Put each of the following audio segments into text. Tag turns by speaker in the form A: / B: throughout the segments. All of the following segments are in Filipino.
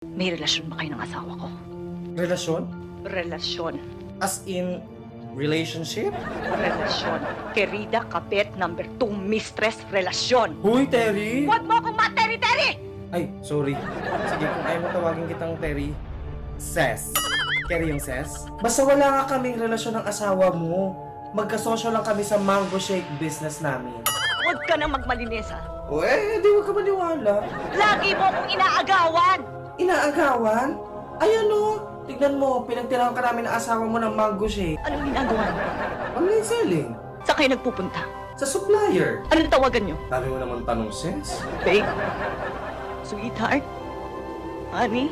A: May relasyon ba kayo ng asawa ko?
B: Relasyon?
A: Relasyon.
B: As in, relationship?
A: Relasyon. Querida Kapit, number 2, mistress, relasyon.
B: Huy, Terry!
A: Huwag mo akong materi-teri!
B: Ay, sorry. Sige, kung ayaw mo tawagin kitang Terry, Ses. Terry yung Ses? Basta wala nga kaming relasyon ng asawa mo. Magkasosyo lang kami sa mango shake business namin.
A: Huwag ka nang magmalinis, ha?
B: O di wag ka maniwala.
A: Lagi mo akong inaagawan!
B: Inaagawan? Ay ano, tignan mo, pinagtirahan ka namin ng asawa mo ng mango shake.
A: Anong ginagawa niyo?
B: Online selling.
A: Saan kayo nagpupunta?
B: Sa supplier.
A: Anong tawagan niyo?
B: Dami mo naman tanong, Ses.
A: Babe? Sweetheart? Honey?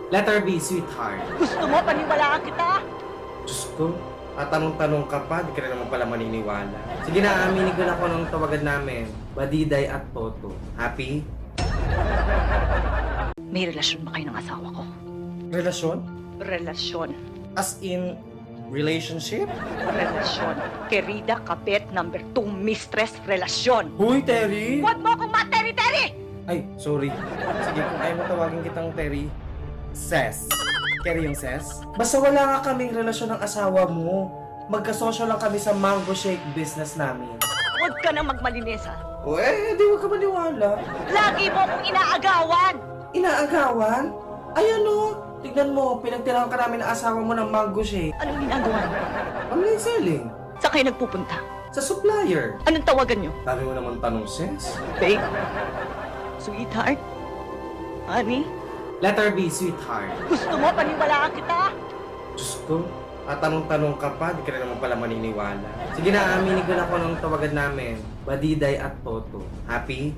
B: Letter B, sweetheart.
A: Gusto mo paniwalaan kita?
B: Diyos ko, tanong-tanong ka pa, di ka na naman pala maniniwala. Sige na, aminin ko na kung anong tawagan namin. Badiday at Toto. Happy?
A: May relasyon ba kayo ng asawa ko?
B: Relasyon?
A: Relasyon.
B: As in, relationship?
A: Relasyon. Querida Kapit, number 2, mistress, relasyon.
B: Huy, Terry!
A: Huwag mo akong materi-teri!
B: Ay, sorry. Sige, kung ayaw mo tawagin kitang Terry, Ses. Terry yung Ses? Basta wala nga kaming relasyon ng asawa mo. Magkasosyo lang kami sa mango shake business namin.
A: Huwag ka nang magmalinis, ha?
B: O di wag ka maniwala.
A: Lagi mo akong inaagawan!
B: Inaagawan? Ay ano, tignan mo, pinagtirahan ka namin ng asawa mo ng mango shake.
A: Anong ginagawa niyo?
B: Online selling.
A: Saan kayo nagpupunta?
B: Sa supplier.
A: Anong tawagan niyo?
B: Dami mo naman tanong, Ses.
A: Babe? Sweetheart? Honey?
B: Letter B, sweetheart.
A: Gusto mo paniwalaan kita?
B: Diyos ko, tanong-tanong ka pa, di ka na naman pala maniniwala. Sige na, aminin ko na kung anong tawagan namin. Badiday at Toto. Happy?